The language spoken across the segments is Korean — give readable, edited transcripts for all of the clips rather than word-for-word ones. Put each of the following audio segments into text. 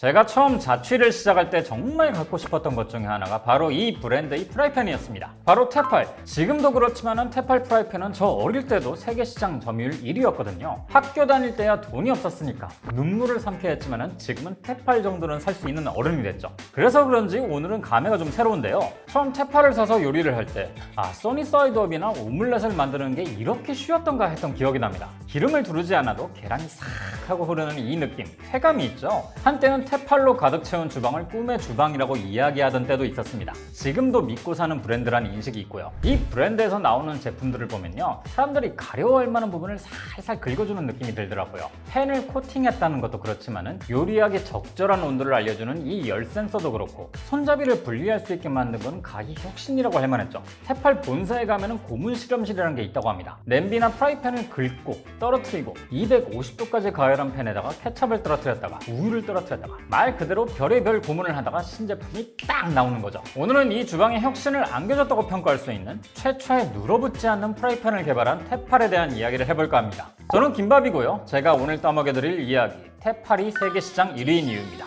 제가 처음 자취를 시작할 때 정말 갖고 싶었던 것 중에 하나가 바로 이 브랜드의 프라이팬이었습니다. 바로 테팔. 지금도 그렇지만은 테팔 프라이팬은 저 어릴 때도 세계 시장 점유율 1위였거든요. 학교 다닐 때야 돈이 없었으니까 눈물을 삼켜야 했지만은 지금은 테팔 정도는 살 수 있는 어른이 됐죠. 그래서 그런지 오늘은 감회가 좀 새로운데요. 처음 테팔을 사서 요리를 할 때 써니사이드업이나 오믈렛을 만드는 게 이렇게 쉬웠던가 했던 기억이 납니다. 기름을 두르지 않아도 계란이 싹 하고 흐르는 이 느낌, 쾌감이 있죠. 한때는 테팔로 가득 채운 주방을 꿈의 주방이라고 이야기하던 때도 있었습니다. 지금도 믿고 사는 브랜드라는 인식이 있고요. 이 브랜드에서 나오는 제품들을 보면요, 사람들이 가려워할 만한 부분을 살살 긁어주는 느낌이 들더라고요. 팬을 코팅했다는 것도 그렇지만은 요리하기 적절한 온도를 알려주는 이 열 센서도 그렇고, 손잡이를 분리할 수 있게 만든 건 가히 혁신이라고 할 만했죠. 테팔 본사에 가면은 고문 실험실이라는 게 있다고 합니다. 냄비나 프라이팬을 긁고 떨어뜨리고 250도까지 가열한 팬에다가 케첩을 떨어뜨렸다가 우유를 떨어뜨렸다가 말 그대로 별의별 고문을 하다가 신제품이 딱 나오는 거죠. 오늘은 이 주방의 혁신을 안겨줬다고 평가할 수 있는 최초의 눌어붙지 않는 프라이팬을 개발한 테팔에 대한 이야기를 해볼까 합니다. 저는 김밥이고요. 제가 오늘 떠먹여드릴 이야기, 테팔이 세계시장 1위인 이유입니다.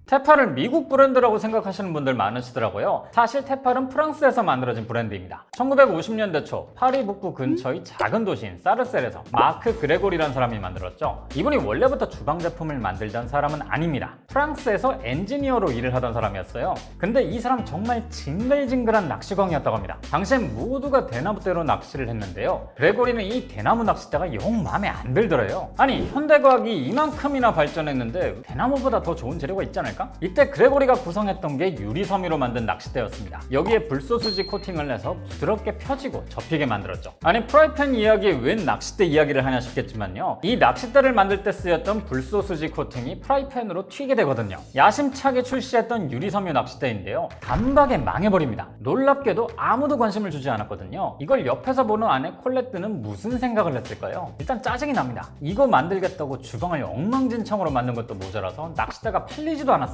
테팔을 미국 브랜드라고 생각하시는 분들 많으시더라고요. 사실 테팔은 프랑스에서 만들어진 브랜드입니다. 1950년대 초 파리 북부 근처의 작은 도시인 사르셀에서 마크 그레고리라는 사람이 만들었죠. 이분이 원래부터 주방 제품을 만들던 사람은 아닙니다. 프랑스에서 엔지니어로 일을 하던 사람이었어요. 근데 이 사람 정말 징글징글한 낚시광이었다고 합니다. 당시엔 모두가 대나무대로 낚시를 했는데요. 그레고리는 이 대나무 낚싯대가 영 마음에 안 들더래요. 아니, 현대과학이 이만큼이나 발전했는데 대나무보다 더 좋은 재료가 있지 않을까? 이때 그레고리가 구성했던 게 유리섬유로 만든 낚싯대였습니다. 여기에 불소수지 코팅을 해서 부드럽게 펴지고 접히게 만들었죠. 아니, 프라이팬 이야기에 웬 낚싯대 이야기를 하냐 싶겠지만요, 이 낚싯대를 만들 때 쓰였던 불소수지 코팅이 프라이팬으로 튀게 되거든요. 야심차게 출시했던 유리섬유 낚싯대인데요, 단박에 망해버립니다. 놀랍게도 아무도 관심을 주지 않았거든요. 이걸 옆에서 보는 아내 콜레트는 무슨 생각을 했을까요? 일단 짜증이 납니다. 이거 만들겠다고 주방을 엉망진창으로 만든 것도 모자라서 낚싯대가 팔리지도 않았어요.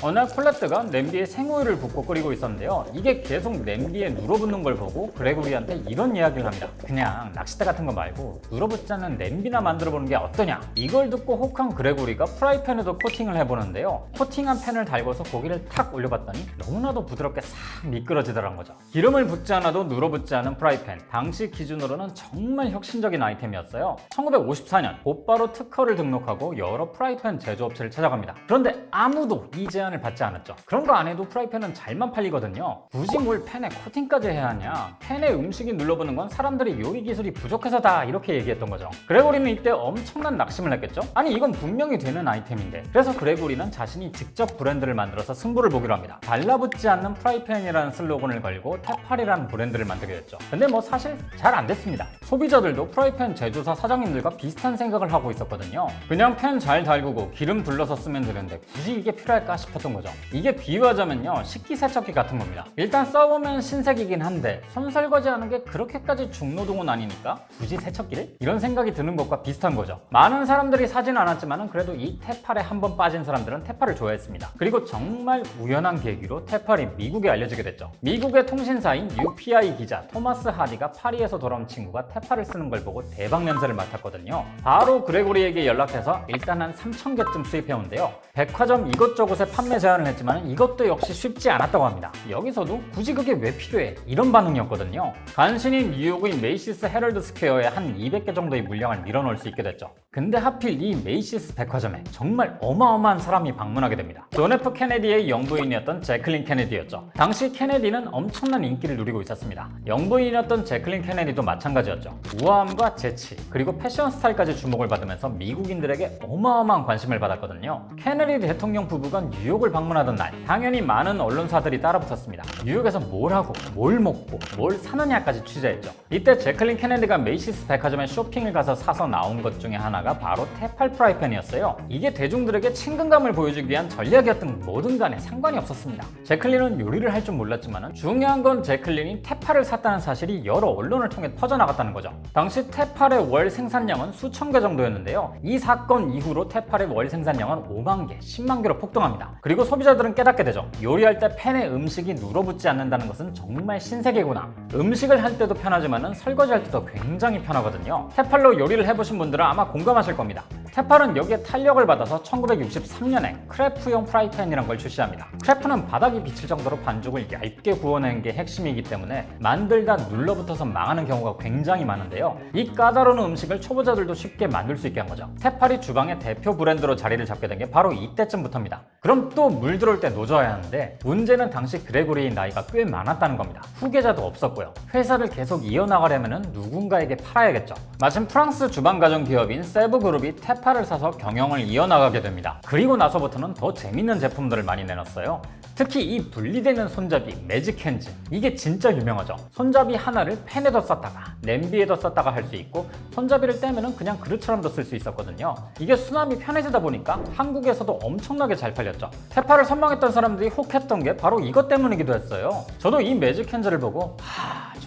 어느 날 콜레트가 냄비에 생우유를 붓고 끓이고 있었는데요, 이게 계속 냄비에 눌어붙는 걸 보고 그레고리한테 이런 이야기를 합니다. 그냥 낚싯대 같은 거 말고 눌어붙지 않는 냄비나 만들어 보는 게 어떠냐. 이걸 듣고 혹한 그레고리가 프라이팬에도 코팅을 해보는데요, 코팅한 팬을 달고서 고기를 탁 올려봤더니 너무나도 부드럽게 싹 미끄러지더란 거죠. 기름을 붓지 않아도 눌어붙지 않은 프라이팬, 당시 기준으로는 정말 혁신적인 아이템이었어요. 1954년 곧바로 특허를 등록하고 여러 프라이팬 제조업체를 찾아갑니다. 그런데 아무도 이 제안을 받지 않았죠. 그런 거 안 해도 프라이팬은 잘만 팔리거든요. 굳이 뭘 팬에 코팅까지 해야 하냐. 팬에 음식이 눌러붙는 건 사람들이 요리 기술이 부족해서다, 이렇게 얘기했던 거죠. 그레고리는 이때 엄청난 낙심을 했겠죠. 아니, 이건 분명히 되는 아이템인데. 그래서 그레고리는 자신이 직접 브랜드를 만들어서 승부를 보기로 합니다. 달라붙지 않는 프라이팬이라는 슬로건을 걸고 테팔이라는 브랜드를 만들게 됐죠. 근데 뭐 사실 잘 안 됐습니다. 소비자들도 프라이팬 제조사 사장님들과 비슷한 생각을 하고 있었거든요. 그냥 팬 잘 달구고 기름 둘러서 쓰면 되는데 굳이 이게 필요할까 싶었던 거죠. 이게 비유하자면요, 식기세척기 같은 겁니다. 일단 써보면 신세계이긴 한데 손 설거지하는 게 그렇게까지 중노동은 아니니까 굳이 세척기를? 이런 생각이 드는 것과 비슷한 거죠. 많은 사람들이 사진 않았지만 그래도 이 테팔에 한번 빠진 사람들은 테팔을 좋아했습니다. 그리고 정말 우연한 계기로 테팔이 미국에 알려지게 됐죠. 미국의 통신사인 UPI 기자 토마스 하디가 파리에서 돌아온 친구가 테팔을 쓰는 걸 보고 대박 냄새를 맡았거든요. 바로 그레고리에게 연락해서 일단 한 3,000개쯤 수입해온대요. 백화점 이것저것에 판매 제안을 했지만 이것도 역시 쉽지 않았다고 합니다. 여기서도 굳이 그게 왜 필요해? 이런 반응이었거든요. 간신히 뉴욕의 메이시스 헤럴드 스퀘어에 한 200개 정도의 물량을 밀어넣을 수 있게 됐죠. 근데 하필 이 메이시스 백화점에 정말 어마어마한 사람이 방문하게 됩니다. 존 F 케네디의 영부인이었던 제클린 케네디였죠. 당시 케네디는 엄청난 인기를 누리고 있었습니다. 영부인이었던 제클린 케네디도 마찬가지였죠. 우아함과 재치, 그리고 패션 스타일까지 주목을 받으면서 미국인들에게 어마어마한 관심을 받았거든요. 케네디 대통령 부부가 뉴욕을 방문하던 날, 당연히 많은 언론사들이 따라붙었습니다. 뉴욕에서 뭘 하고 뭘 먹고 뭘 사느냐까지 취재했죠. 이때 제클린 케네디가 메이시스 백화점에 쇼핑을 가서 사서 나온 것 중에 하나가 바로 테팔 프라이팬이었어요. 이게 대중들에게 친근감을 보여주기 위한 전략이었던 뭐든 간에 상관이 없었습니다. 제클린은 요리를 할 줄 몰랐지만 중요한 건 제클린이 테팔을 샀다는 사실이 여러 언론을 통해 퍼져나갔다는 거죠. 당시 테팔의 월 생산량은 수천 개 정도였는데요, 이 사건 이후로 테팔의 월 생산량은 5만 개, 10만 개로 폭등합니다. 그리고 소비자들은 깨닫게 되죠. 요리할 때 팬에 음식이 눌어붙지 않는다는 것은 정말 신세계구나. 음식을 할 때도 편하지만 설거지할 때도 굉장히 편하거든요. 테팔로 요리를 해보신 분들은 아마 공감하실 겁니다. 테팔은 여기에 탄력을 받아서 1963년에 크레프용 프라이팬이란 걸 출시합니다. 크레프는 바닥이 비칠 정도로 반죽을 얇게 구워낸 게 핵심이기 때문에 만들다 눌러붙어서 망하는 경우가 굉장히 많은데요. 이 까다로운 음식을 초보자들도 쉽게 만들 수 있게 한 거죠. 테팔이 주방의 대표 브랜드로 자리를 잡게 된 게 바로 이때쯤부터입니다. 그럼 또 물 들어올 때 노져야 하는데 문제는 당시 그레고리의 나이가 꽤 많았다는 겁니다. 후계자도 없었고요. 회사를 계속 이어나가려면 누군가에게 팔아야겠죠. 마침 프랑스 주방 가전 기업인 세브그룹이 테팔을 사서 경영을 이어나가게 됩니다. 그리고 나서부터는 더 재밌는 제품들을 많이 내놨어요. 특히 이 분리되는 손잡이 매직핸즈, 이게 진짜 유명하죠. 손잡이 하나를 팬에도 썼다가 냄비에도 썼다가 할 수 있고 손잡이를 떼면은 그냥 그릇처럼도 쓸 수 있었거든요. 이게 수납이 편해지다 보니까 한국에서도 엄청나게 잘 팔렸죠. 테팔을 선망했던 사람들이 혹했던 게 바로 이것 때문이기도 했어요. 저도 이 매직핸즈를 보고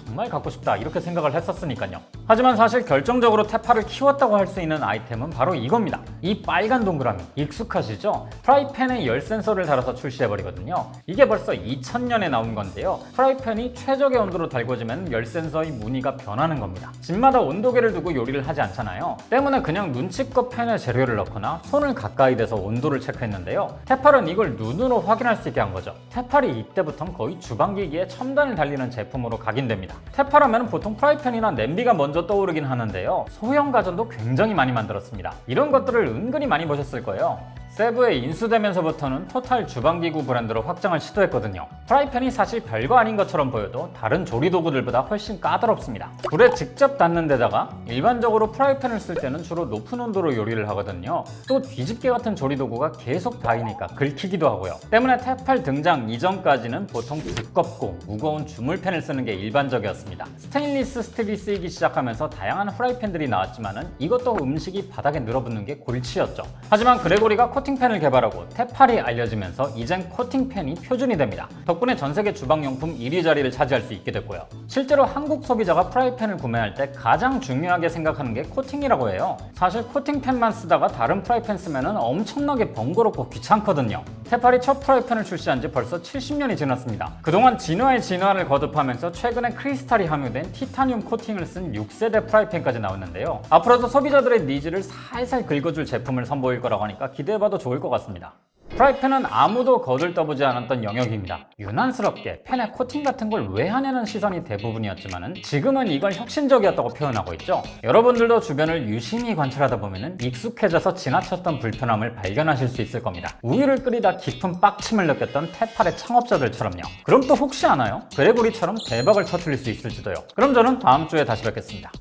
정말 갖고 싶다 이렇게 생각을 했었으니까요. 하지만 사실 결정적으로 테팔을 키웠다고 할 수 있는 아이템은 바로 이겁니다. 이 빨간 동그라미 익숙하시죠? 프라이팬에 열 센서를 달아서 출시해버리거든요. 이게 벌써 2000년에 나온 건데요. 프라이팬이 최적의 온도로 달궈지면 열 센서의 무늬가 변하는 겁니다. 집마다 온도계를 두고 요리를 하지 않잖아요. 때문에 그냥 눈치껏 팬에 재료를 넣거나 손을 가까이 대서 온도를 체크했는데요. 테팔은 이걸 눈으로 확인할 수 있게 한 거죠. 테팔이 이때부터는 거의 주방기기에 첨단을 달리는 제품으로 각인됩니다. 테팔하면 보통 프라이팬이나 냄비가 먼저 떠오르긴 하는데요. 소형 가전도 굉장히 많이 만들었습니다. 이런 것들을 은근히 많이 보셨을 거예요. 세부에 인수되면서부터는 토탈 주방기구 브랜드로 확장을 시도했거든요. 프라이팬이 사실 별거 아닌 것처럼 보여도 다른 조리도구들보다 훨씬 까다롭습니다. 불에 직접 닿는 데다가 일반적으로 프라이팬을 쓸 때는 주로 높은 온도로 요리를 하거든요. 또 뒤집개 같은 조리도구가 계속 닿으니까 긁히기도 하고요. 때문에 테팔 등장 이전까지는 보통 두껍고 무거운 주물팬을 쓰는 게 일반적이었습니다. 스테인리스 스틸이 쓰이기 시작하면서 다양한 프라이팬들이 나왔지만은 이것도 음식이 바닥에 늘어붙는 게 골치였죠. 하지만 그레고리가 코팅팬을 개발하고 테팔이 알려지면서 이젠 코팅팬이 표준이 됩니다. 덕분에 전세계 주방용품 1위 자리를 차지할 수 있게 됐고요. 실제로 한국 소비자가 프라이팬을 구매할 때 가장 중요하게 생각하는 게 코팅이라고 해요. 사실 코팅팬만 쓰다가 다른 프라이팬 쓰면 엄청나게 번거롭고 귀찮거든요. 테팔이 첫 프라이팬을 출시한 지 벌써 70년이 지났습니다. 그동안 진화의 진화를 거듭하면서 최근에 크리스탈이 함유된 티타늄 코팅을 쓴 6세대 프라이팬까지 나왔는데요. 앞으로도 소비자들의 니즈를 살살 긁어줄 제품을 선보일 거라고 하니까 기대해봐도 좋을 것 같습니다. 프라이팬은 아무도 거들떠보지 않았던 영역입니다. 유난스럽게 팬에 코팅 같은 걸 왜 하냐는 시선이 대부분이었지만 지금은 이걸 혁신적이었다고 표현하고 있죠. 여러분들도 주변을 유심히 관찰하다 보면 익숙해져서 지나쳤던 불편함을 발견하실 수 있을 겁니다. 우유를 끓이다 깊은 빡침을 느꼈던 테팔의 창업자들처럼요. 그럼 또 혹시 아나요? 그레고리처럼 대박을 터뜨릴 수 있을지도요. 그럼 저는 다음 주에 다시 뵙겠습니다.